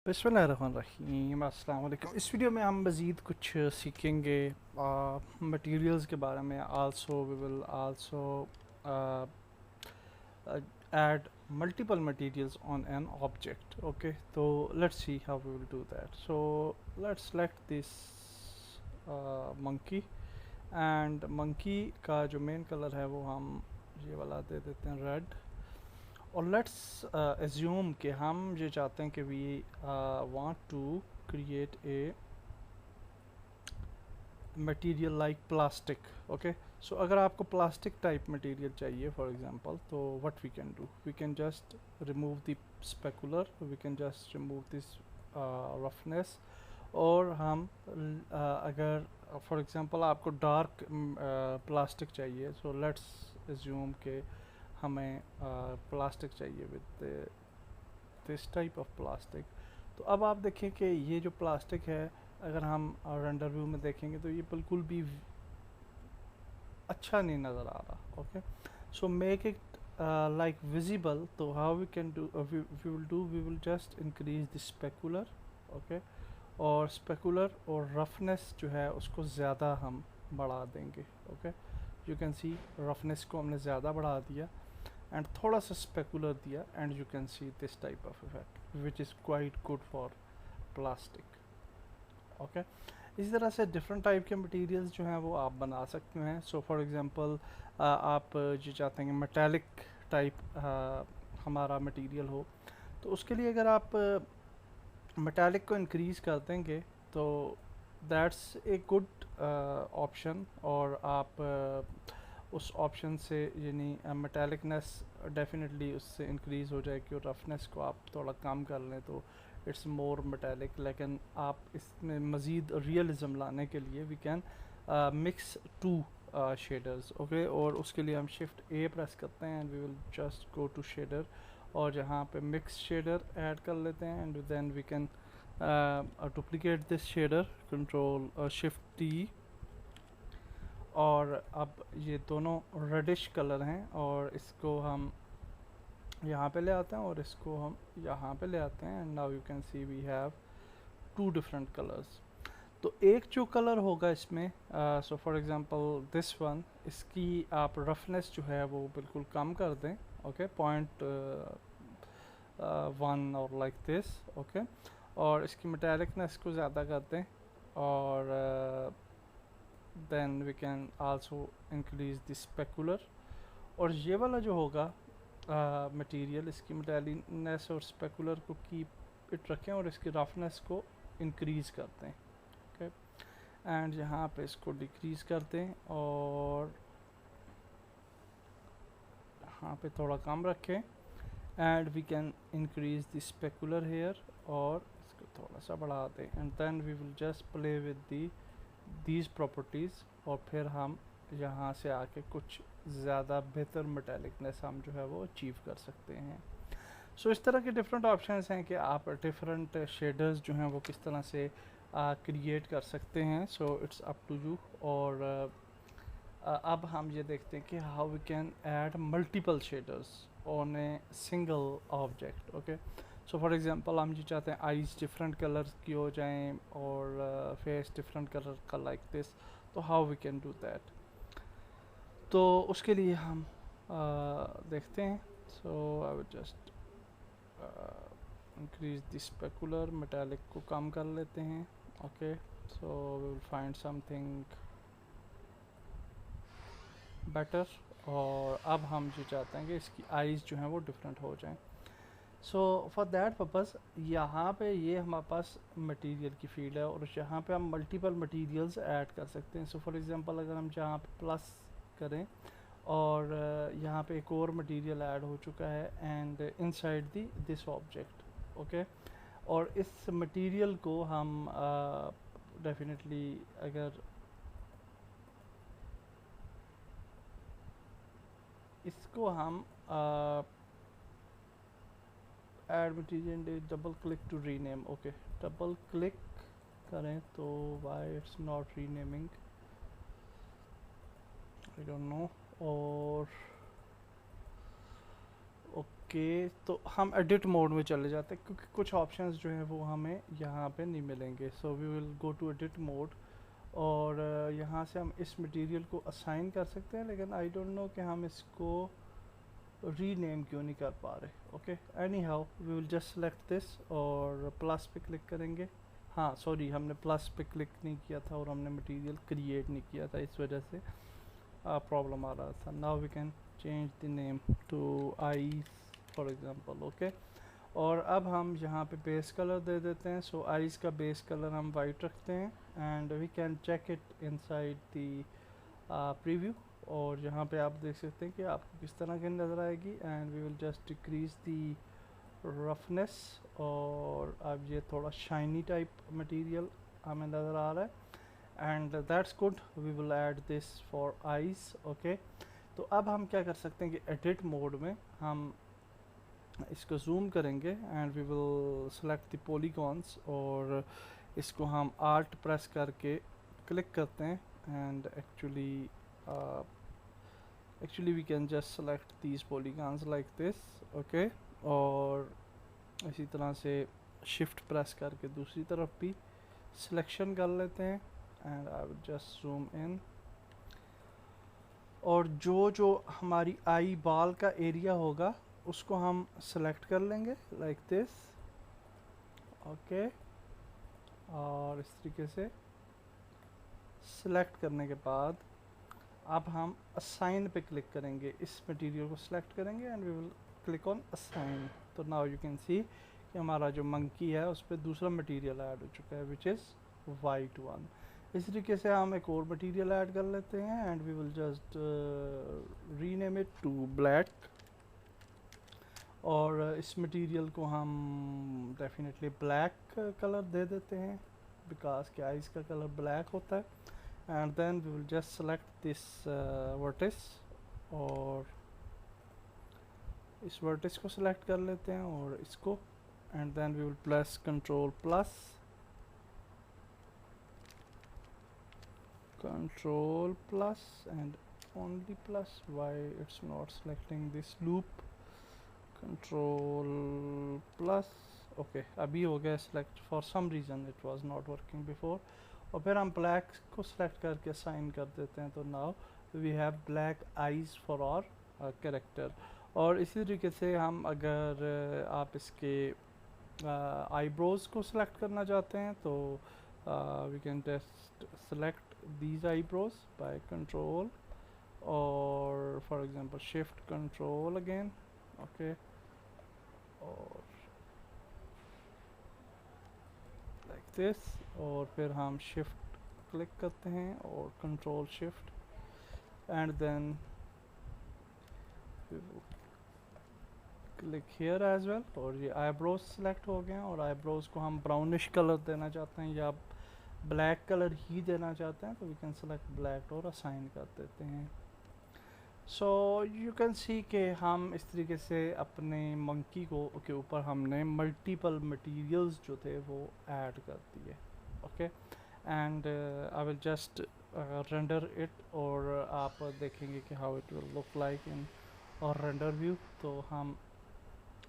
बिस्मिल्लाहिर्रहमानिर्रहीम अस्सलाम वालेकुम। इस वीडियो में हम मज़ीद कुछ सीखेंगे मटेरियल्स के बारे में। Also we will also add multiple materials on an object. Okay, so let's see how we will do that. So let's select this monkey, and monkey का जो main color है वो हम ये वाला दे देते हैं रेड। और लेट्स assume कि हम ये चाहते हैं कि we want to create a material like plastic. Okay, so अगर आपको प्लास्टिक टाइप मटेरियल चाहिए फॉर एग्जांपल, तो what we can do, we can just remove the specular, we can just remove this roughness. और हम अगर for example आपको dark plastic चाहिए, so let's assume के हमें प्लास्टिक चाहिए with this type of plastic. तो अब आप देखें कि ये जो प्लास्टिक है, अगर हम रेंडर व्यू में देखेंगे तो ये बिल्कुल भी अच्छा नहीं नज़र आ रहा। Okay, so make it like visible. तो how we can do, we will just increase the specular. Okay, और स्पेकुलर और रफनेस जो है उसको ज़्यादा हम बढ़ा देंगे। Okay, you can see roughness को हमने ज़्यादा बढ़ा दिया एंड थोड़ा सा स्पेकुलर दिया, and you can see this type of effect which is quite good for plastic. Okay, इसी तरह से डिफरेंट टाइप के मटेरियल्स जो हैं वो आप बना सकते हैं। सो फॉर एग्जांपल आप जो चाहते हैं कि मेटालिक टाइप हमारा मटेरियल हो, तो उसके लिए अगर आप मेटालिक को इंक्रीज़ कर देंगे तो दैट्स ए गुड ऑप्शन। और आप उस ऑप्शन से यानी मेटालिकनेस डेफिनेटली उससे इंक्रीज़ हो जाएगी, और रफनेस को आप थोड़ा कम कर लें तो इट्स मोर मेटालिक। लेकिन आप इसमें मज़ीद रियलिज़म लाने के लिए we can mix two shaders. Okay, और उसके लिए हम शिफ्ट ए प्रेस करते हैं and we will just go to shader, और जहाँ पे मिक्स शेडर ऐड कर लेते हैं, and then we can duplicate this shader, control shift T. और अब ये दोनों रेडिश कलर हैं, और इसको हम यहाँ पे ले आते हैं और इसको हम यहाँ पे ले आते हैं, and now you can see we have two different colours. तो एक जो कलर होगा इसमें, so for example this one, इसकी आप रफनेस जो है वो बिल्कुल कम कर दें। ओके, पॉइंट वन और लाइक दिस। ओके, और इसकी मेटालिकनेस को ज़्यादा कर दें, और then we can also increase the specular. और ये वाला जो होगा मटेरियल, इसकी मेटालिकनेस और स्पेकुलर को कीप इट रखें और इसकी रफनेस को इंक्रीज़ करते हैं। ओके, एंड यहाँ पे इसको डिक्रीज़ करते हैं और यहाँ पे थोड़ा कम रखें, and we can increase the specular here और इसको थोड़ा सा बढ़ा दें, and then we will just play with these properties. और फिर हम यहाँ से आके कुछ ज़्यादा बेहतर मेटालिकनेस हम जो है वो अचीव कर सकते हैं। सो इस तरह के डिफरेंट ऑप्शंस हैं कि आप डिफरेंट शेडर्स जो हैं वो किस तरह से क्रिएट कर सकते हैं। So it's up to you. और अब हम ये देखते हैं कि how we can add multiple shaders on a single object. Okay, so for example हम ये चाहते हैं आईज डिफरेंट कलर की हो जाएं और फेस डिफरेंट कलर का लाइक दिस। तो how we can do that, तो उसके लिए हम देखते हैं। So I will just increase the specular, metallic को कम कर लेते हैं। Okay, so we will find something better. और अब हम जो चाहते हैं कि इसकी आईज़ जो हैं वो डिफरेंट हो जाएं। सो फॉर दैट पर्पज़ यहाँ पे ये हमारे पास मटेरियल की फील्ड है, और यहाँ पे हम मल्टीपल मटेरियल्स ऐड कर सकते हैं। सो फॉर एग्जांपल अगर हम जहाँ पे प्लस करें और यहाँ पे एक और मटेरियल ऐड हो चुका है, and inside the this object. Okay, और इस मटेरियल को हम डेफिनेटली अगर इसको हम add material, double click to rename. Okay, double click करें तो why it's not renaming, I don't know. और ओके, तो हम एडिट मोड में चले जाते हैं क्योंकि कुछ ऑप्शंस जो हैं वो हमें यहाँ पे नहीं मिलेंगे। So we will go to edit mode, और यहाँ से हम इस मटेरियल को असाइन कर सकते हैं, लेकिन आई डोंट नो कि हम इसको रीनेम क्यों नहीं कर पा रहे। Okay, any how we will just select this और प्लस पे क्लिक करेंगे। हाँ सॉरी, हमने प्लस पे क्लिक नहीं किया था और हमने मटेरियल क्रिएट नहीं किया था, इस वजह से प्रॉब्लम आ रहा था। Now we can change the name to eyes for example. Okay, और अब हम यहाँ पे बेस कलर दे देते हैं। सो आईज का बेस कलर हम वाइट रखते हैं, and we can check it inside the preview, और यहाँ पे आप देख सकते हैं कि आपको किस तरह की नज़र आएगी। And we will just decrease the roughness, और अब ये थोड़ा शाइनी टाइप मटेरियल हमें नज़र आ रहा है, and that's good. We will add this for eyes. Okay, तो अब हम क्या कर सकते हैं कि एडिट मोड में हम इसको जूम करेंगे, and we will select the polygons, और इसको हम आल्ट प्रेस करके क्लिक करते हैं, and actually we can just select these polygons like this। Okay, और इसी तरह से शिफ्ट प्रेस करके दूसरी तरफ भी सिलेक्शन कर लेते हैं, and I will just zoom in, और जो जो हमारी आई बाल का एरिया होगा उसको हम सेलेक्ट कर लेंगे लाइक दिस। ओके, और इस तरीके से सिलेक्ट करने के बाद अब हम असाइन पे क्लिक करेंगे, इस मटेरियल को सिलेक्ट करेंगे, and we will click on assign. तो नाउ यू कैन सी कि हमारा जो मंकी है उस पर दूसरा मटेरियल ऐड हो चुका है, विच इज़ वाइट वन। इस तरीके से हम एक और मटेरियल ऐड कर लेते हैं, and we will just rename it to black, और इस मटेरियल को हम डेफिनेटली ब्लैक कलर दे देते हैं, बिकॉज क्या इसका कलर ब्लैक होता है। And then we will just select this vertex, और इस वर्टिस को सिलेक्ट कर लेते हैं और इसको, and then we will press control plus and only plus, why it's not selecting this loop, control plus। Okay, अभी हो गया select, for some reason it was not working before. और फिर हम ब्लैक को सिलेक्ट करके साइन कर देते हैं, तो now we have black eyes for our character. और इसी तरीके से हम अगर आप इसके आईब्रोज़ को सिलेक्ट करना चाहते हैं तो we can test select these eyebrows by control, or for example shift control again। okay, और like this, और फिर हम shift क्लिक करते हैं और control shift, and then click here as well, और ये eyebrows select हो गए हैं, और eyebrows को हम brownish कलर देना चाहते हैं या ब्लैक कलर ही देना चाहते हैं, तो वी कैन सेलेक्ट ब्लैक और असाइन कर देते हैं। सो यू कैन सी कि हम इस तरीके से अपने मंकी को के ऊपर हमने मल्टीपल मटेरियल्स जो थे वो ऐड कर दिए। Okay, and I will just render it, और आप देखेंगे कि how it will look like in और रेंडर व्यू। तो हम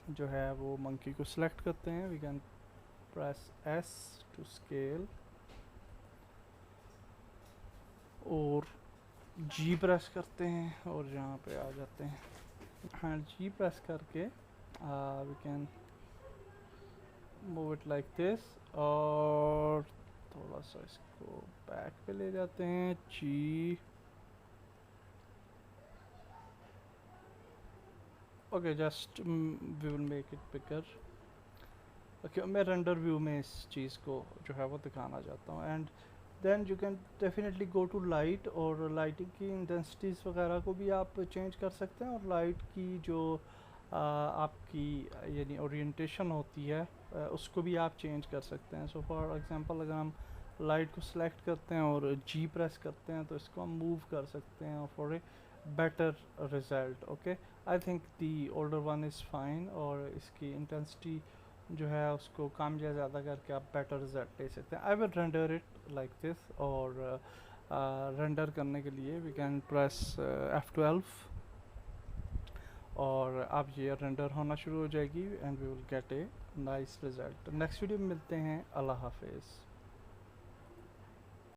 जो है वो मंकी को सिलेक्ट करते हैं, we can press S to scale, और जी प्रेस करते हैं और यहाँ पे आ जाते हैं। हाँ, जी प्रेस करके we can move it like this, और थोड़ा सा इसको बैक पे ले जाते हैं। जी, okay, just we will make it bigger. Okay, मैं रेंडर व्यू में इस चीज़ को जो है वो दिखाना चाहता हूँ। And then you can definitely go to light, और लाइटिंग की इंटेंसिटीज़ वगैरह को भी आप चेंज कर सकते हैं, और लाइट की जो आपकी यानी ओरिएंटेशन होती है उसको भी आप चेंज कर सकते हैं। सो फॉर एग्जांपल अगर हम लाइट को सिलेक्ट करते हैं और जी प्रेस करते हैं तो इसको हम मूव कर सकते हैं for a better result. Okay, I think the older one is fine, और इसकी इंटेंसिटी जो है उसको कम या ज़्यादा करके आप बेटर रिजल्ट ले सकते हैं। I will render it like this, और रेंडर करने के लिए वी कैन प्रेस F12, और अब ये रेंडर होना शुरू हो जाएगी and we will get a nice result. Next video में मिलते हैं। अल्लाह हाफिज़।